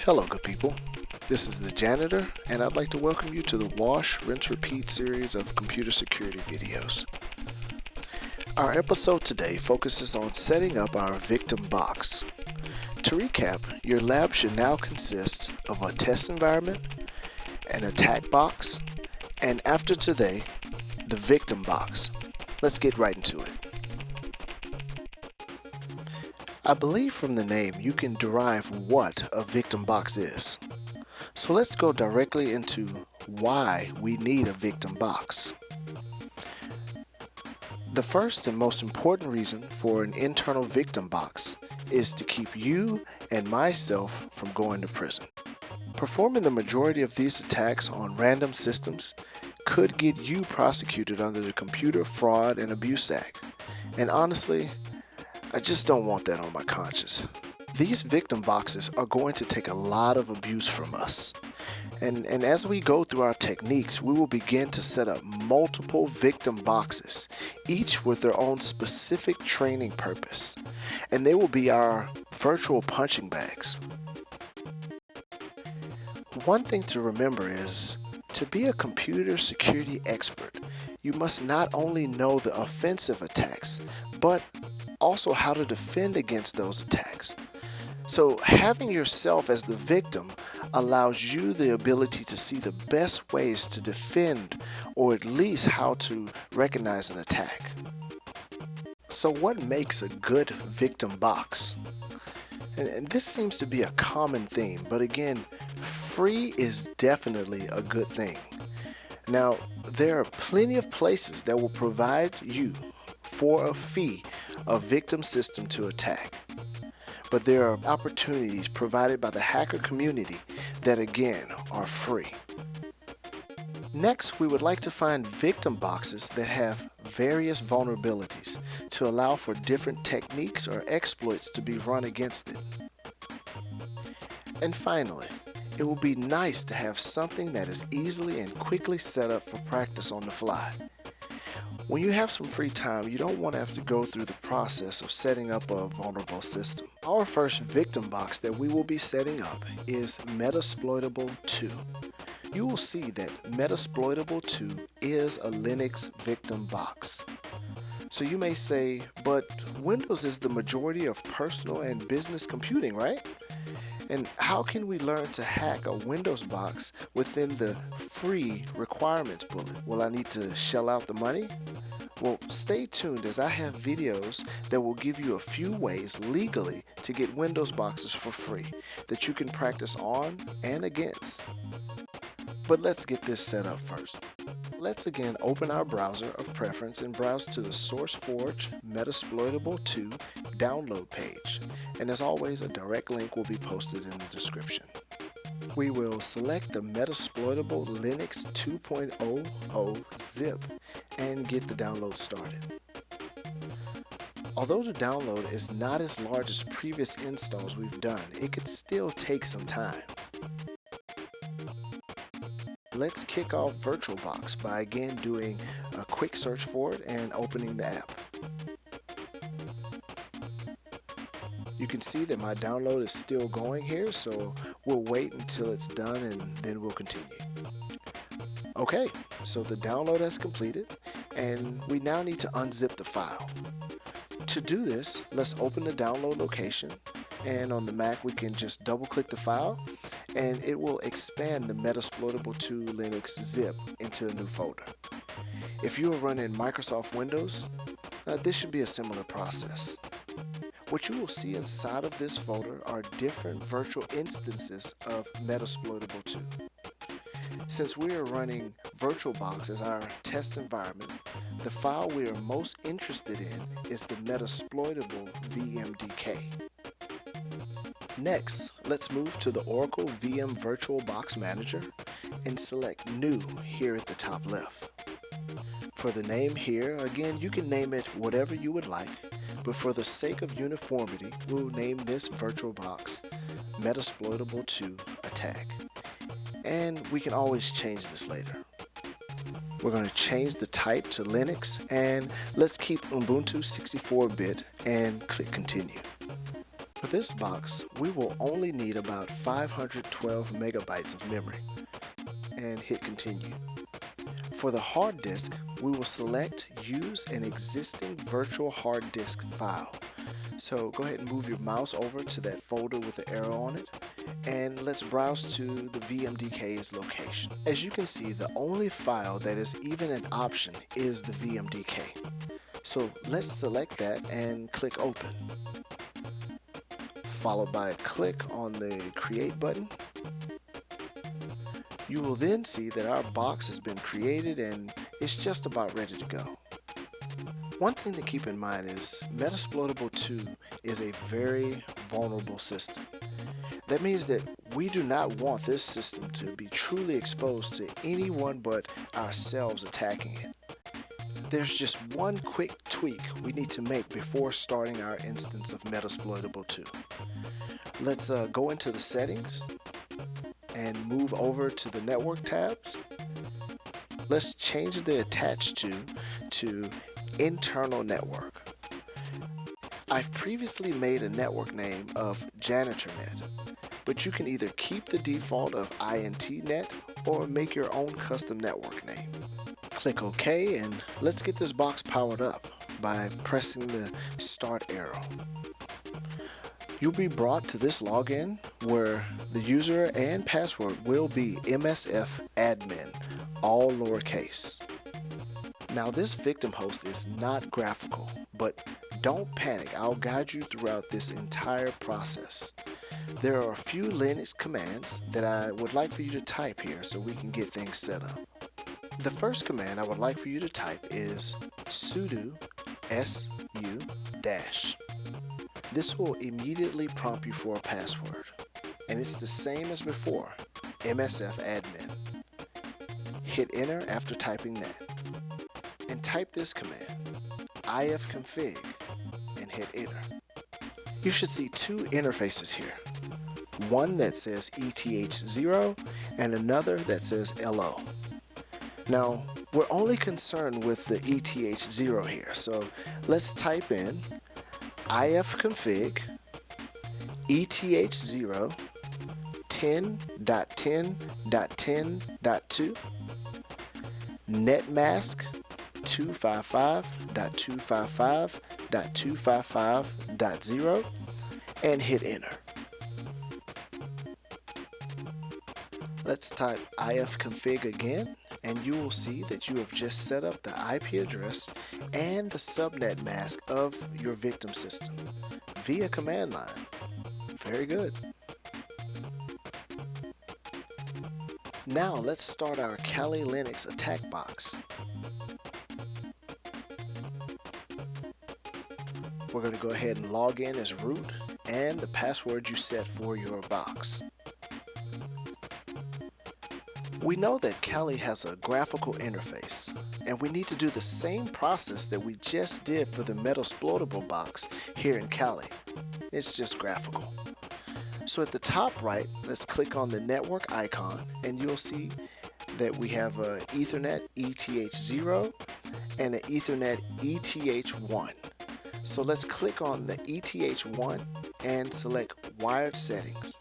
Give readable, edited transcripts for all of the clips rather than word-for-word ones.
Hello good people, this is the janitor and I'd like to welcome you to the Wash, Rinse, Repeat series of computer security videos. Our episode today focuses on setting up our victim box. To recap, your lab should now consist of a test environment, an attack box, and after today, the victim box. Let's get right into it. I believe from the name you can derive what a victim box is. So let's go directly into why we need a victim box. The first and most important reason for an internal victim box is to keep you and myself from going to prison. Performing the majority of these attacks on random systems could get you prosecuted under the Computer Fraud and Abuse Act. And honestly, I just don't want that on my conscience. These victim boxes are going to take a lot of abuse from us. And as we go through our techniques, we will begin to set up multiple victim boxes, each with their own specific training purpose. And they will be our virtual punching bags. One thing to remember is, to be a computer security expert, you must not only know the offensive attacks, but also how to defend against those attacks. So having yourself as the victim allows you the ability to see the best ways to defend, or at least how to recognize an attack. So what makes a good victim box? And this seems to be a common theme, but again, free is definitely a good thing. Now, there are plenty of places that will provide you, for a fee, a victim system to attack. But there are opportunities provided by the hacker community that again are free. Next, we would like to find victim boxes that have various vulnerabilities to allow for different techniques or exploits to be run against it. And finally, it will be nice to have something that is easily and quickly set up for practice on the fly. When you have some free time, you don't want to have to go through the process of setting up a vulnerable system. Our first victim box that we will be setting up is Metasploitable 2. You will see that Metasploitable 2 is a Linux victim box. So you may say, but Windows is the majority of personal and business computing, right? And how can we learn to hack a Windows box within the free requirements bullet? Will I need to shell out the money? Well, stay tuned as I have videos that will give you a few ways legally to get Windows boxes for free that you can practice on and against. But let's get this set up first. Let's again open our browser of preference and browse to the SourceForge Metasploitable 2 download page. And as always, a direct link will be posted in the description. We will select the Metasploitable Linux 2.00 zip and get the download started. Although the download is not as large as previous installs we've done, it could still take some time. Let's kick off VirtualBox by again doing a quick search for it and opening the app. You can see that my download is still going here, so we'll wait until it's done and then we'll continue. Okay, so the download has completed and we now need to unzip the file. To do this, let's open the download location, and on the Mac we can just double click the file and it will expand the Metasploitable 2 Linux zip into a new folder. If you are running Microsoft Windows, this should be a similar process. What you will see inside of this folder are different virtual instances of Metasploitable 2. Since we are running VirtualBox as our test environment, the file we are most interested in is the Metasploitable VMDK. Next, let's move to the Oracle VM VirtualBox Manager and select New here at the top left. For the name here, again, you can name it whatever you would like, but for the sake of uniformity, we'll name this VirtualBox Metasploitable 2 Attack. And we can always change this later. We're going to change the type to Linux, and let's keep Ubuntu 64-bit and click Continue. For this box, we will only need about 512 megabytes of memory, and hit continue. For the hard disk, we will select use an existing virtual hard disk file. So go ahead and move your mouse over to that folder with the arrow on it, and let's browse to the VMDK's location. As you can see, the only file that is even an option is the VMDK. So let's select that and click open, followed by a click on the create button. You will then see that our box has been created and it's just about ready to go. One thing to keep in mind is Metasploitable 2 is a very vulnerable system. That means that we do not want this system to be truly exposed to anyone but ourselves attacking it. There's just one quick tweak we need to make before starting our instance of Metasploitable 2. Let's go into the settings and move over to the network tabs. Let's change the attached to internal network. I've previously made a network name of JanitorNet, but you can either keep the default of INTNet or make your own custom network name. Click OK, and let's get this box powered up by pressing the start arrow. You'll be brought to this login where the user and password will be MSFadmin, all lowercase. Now this victim host is not graphical, but don't panic, I'll guide you throughout this entire process. There are a few Linux commands that I would like for you to type here so we can get things set up. The first command I would like for you to type is sudo su-. This will immediately prompt you for a password, and it's the same as before, MSFadmin. Hit enter after typing that, and type this command, ifconfig, and hit enter. You should see two interfaces here, one that says ETH0 and another that says LO. Now, we're only concerned with the ETH0 here, so let's type in ifconfig ETH0 10.10.10.2 netmask 255.255.255.0 and hit enter. Let's type ifconfig again, and you will see that you have just set up the IP address and the subnet mask of your victim system via command line. Very good. Now let's start our Kali Linux attack box. We're going to go ahead and log in as root and the password you set for your box. We know that Kali has a graphical interface, and we need to do the same process that we just did for the Metasploitable box here in Kali. It's just graphical. So at the top right, let's click on the network icon, and you'll see that we have an Ethernet ETH0 and an Ethernet ETH1. So let's click on the ETH1 and select Wired Settings.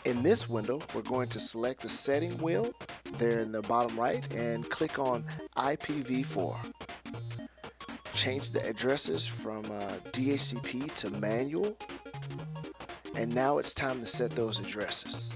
In this window, we're going to select the setting wheel there in the bottom right and click on IPv4. Change the addresses from DHCP to manual, and now it's time to set those addresses.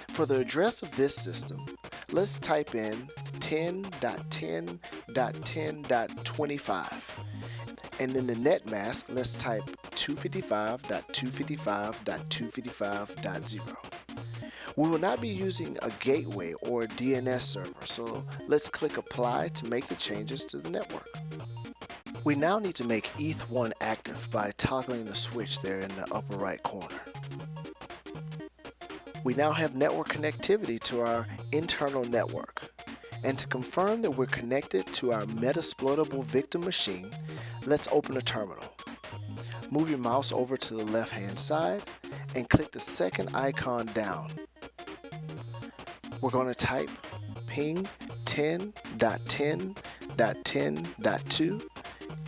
For the address of this system, let's type in 10.10.10.25, and in the net mask, let's type 255.255.255.0. We will not be using a gateway or a DNS server, so let's click apply to make the changes to the network. We now need to make ETH1 active by toggling the switch there in the upper right corner. We now have network connectivity to our internal network. And to confirm that we're connected to our Metasploitable victim machine, let's open a terminal. Move your mouse over to the left hand side and click the second icon down. We're going to type ping 10.10.10.2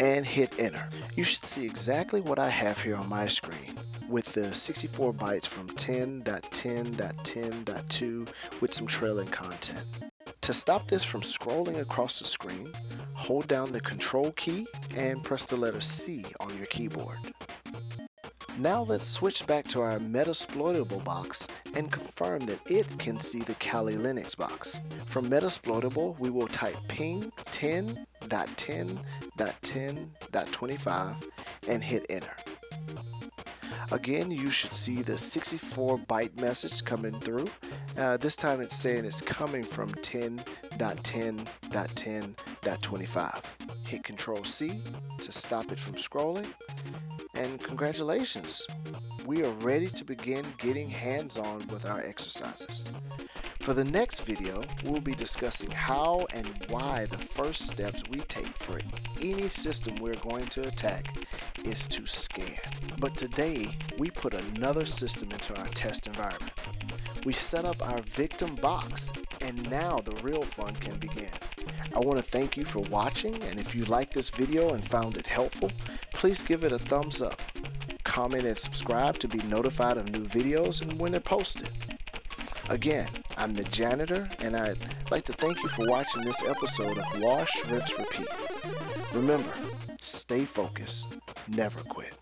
and hit enter. You should see exactly what I have here on my screen with the 64 bytes from 10.10.10.2 with some trailing content. To stop this from scrolling across the screen, hold down the Control key and press the letter C on your keyboard. Now let's switch back to our Metasploitable box and confirm that it can see the Kali Linux box. From Metasploitable, we will type ping 10.10.10.25 and hit enter. Again, you should see the 64 byte message coming through. This time it's saying it's coming from 10.10.10.25. Hit Control C to stop it from scrolling. And congratulations, we are ready to begin getting hands-on with our exercises. For the next video, we'll be discussing how and why the first steps we take for any system we're going to attack is to scan. But today, we put another system into our test environment. We set up our victim box, and now the real fun can begin. I want to thank you for watching, and if you liked this video and found it helpful, please give it a thumbs up. Comment and subscribe to be notified of new videos and when they're posted. Again, I'm the janitor, and I'd like to thank you for watching this episode of Wash, Rinse, Repeat. Remember, stay focused, never quit.